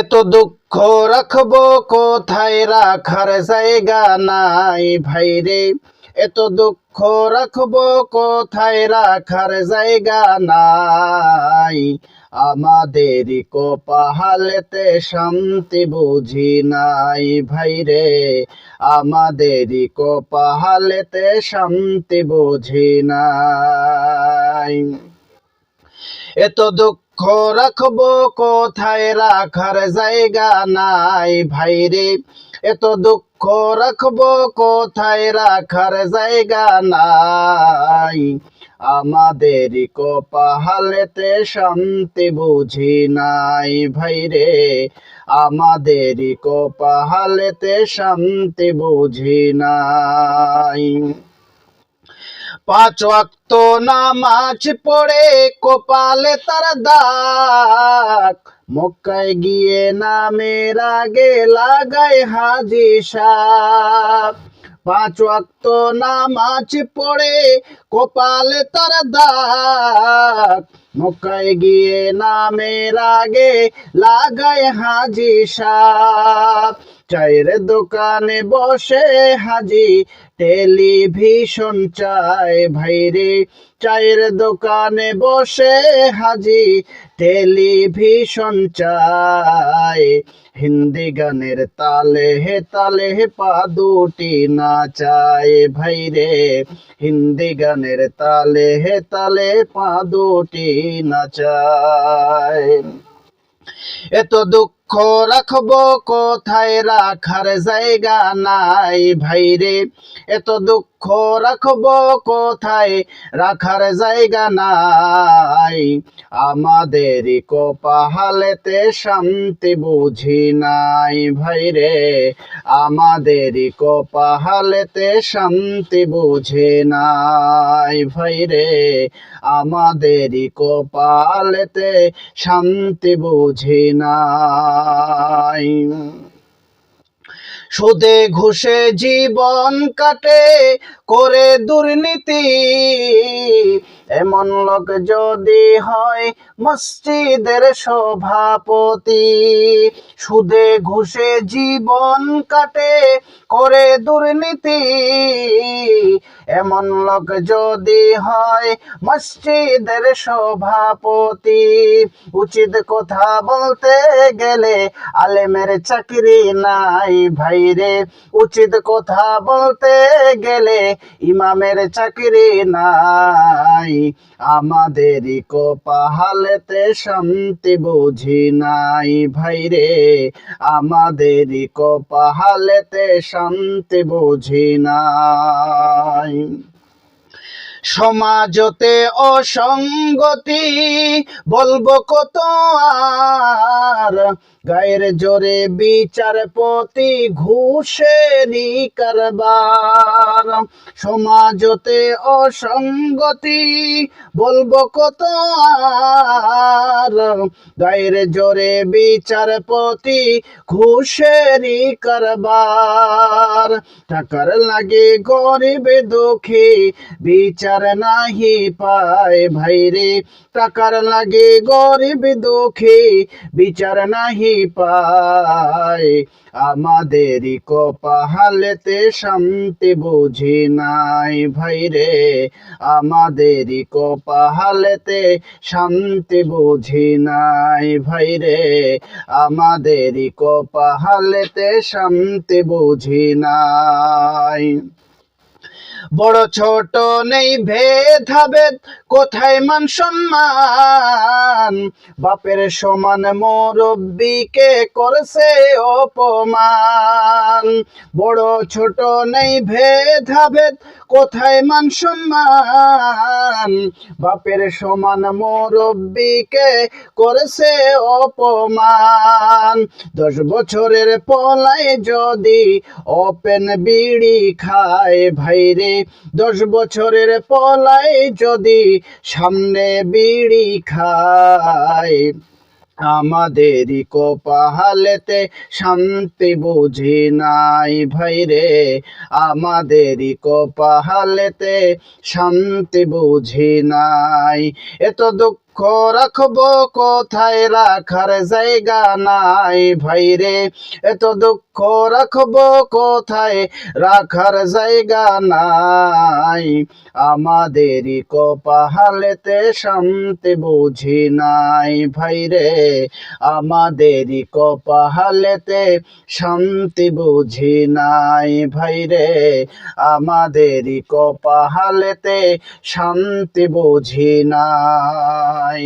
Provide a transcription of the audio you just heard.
এত দুঃখ রাখবো কোথায়, রাখার জায়গা নাই ভাইরে। এত দুঃখ রাখবো কোথায়, রাখার জায়গা নাই। আমাদের কপালেতে শান্তি বুঝি নাই ভাইরে। আমাদের কপালেতে শান্তি বুঝি নাই। এত দুঃখ রাখবো কোথায়, রাখার জায়গা নাই ভাইরে। এত দুঃখ রাখবো কোথায়, রাখার জায়গা নাই। আমাদের কপালেতে শান্তি বুঝি নাই ভাইরে। আমাদের কপালেতে শান্তি বুঝি নাই। পাঁচ ওয়াক্ত নামাজ পড়ে কপালে তার দাগ, মক্কায় গিয়ে নামের আগে লাগায় হাজি সাহেব। পাঁচ ওয়াক্ত নামাজ পড়ে কপালে তার দাগ, মক্কায় গিয়ে নামের আগে লাগায় হাজি সাহেব। চায়ের দোকানে বসে হাজি টেলিভিশন চায় ভাইরে। চায়ের দোকানে বসে হাজি টেলিভিশন চায়। হিন্দি গানের তালে তালে পা দুটি নাচায় ভাইরে। হিন্দি গানের তালে তালে পা দুটি নাচায়। এত দুঃখ রাখবো কোথায়, রাখার জায়গা নাই ভাইরে। এত দুঃখ রাখবো কোথায়, রাখার জায়গা নাই। আমাদের কপালেতে শান্তি বুঝি নাই ভাইরে। আমাদের কপালেতে শান্তি বুঝি নাই ভাইরে। আমাদের কপালেতে শান্তি বুঝি নাই। সুদে ঘুষে জীবন কাটে করে দুর্নীতি, এমন লোক যদি হয় মসজিদের সভাপতি। সুদে ঘুষে জীবন কাটে করে দুর্নীতি, এমন লোক যদি হয় মসজিদের সভাপতি। উচিত কথা বলতে গেলে আলেমের চাকরি নাই ভাইরে। উচিত কথা বলতে গেলে ইমামের চাকরি নাই। আমাদের কপালেতে শান্তি বুঝি নাই ভাইরে। আমাদের কপালেতে শান্তি বুঝি নাই। সমাজতে অসঙ্গতি বলবো কত আর, গায়ের জোরে বিচারপতি ঘুষেরই কারবার। সমাজতে অসঙ্গতি বলবো কত আর, গায়ের জোরে বিচারপতি ঘুষেরই কারবার। টাকার লাগে গরিব দুঃখী বিচার নাহি পায় ভাইরে। টাকার লাগে গরিব দুঃখী বিচার নাহি পায়। আমাদের কপালেতে শান্তি বুঝি নাই ভাইরে। আমাদের কপালেতে শান্তি বুঝি নাই ভাইরে। আমাদের কপালেতে শান্তি বুঝি নাই। বড় ছোট নেই ভেদাভেদ, কোথায় মান সম্মান। বাপের সমান মুরব্বিকে করছে অপমান। বড় ছোট নেই ভেদাভেদ, কোথায় মান সম্মান। বাপের সমান মুরব্বিকে করছে অপমান। 10 বছরের পলায় যদি ওপেন বিড়ি খায় ভাইরে। 10 বছরের পলায় যদি সামনে বিড়ি খায়। আমাদের কপালেতে শান্তি বুঝি নাই ভাইরে। আমাদের কপালেতে শান্তি বুঝি নাই। এত দুঃখ দুঃখ রাখবো কোথায়, রাখার জায়গা নাই ভাইরে, এত দুঃখ রাখবো কোথায়, রাখার জায়গা নাই। আমাদেরই কপালেতে শান্তি বুঝি নাই ভাইরে, আমাদেরই কপালেতে শান্তি বুঝি নাই ভাইরে, আমাদেরই কপালেতে শান্তি বুঝি নাই।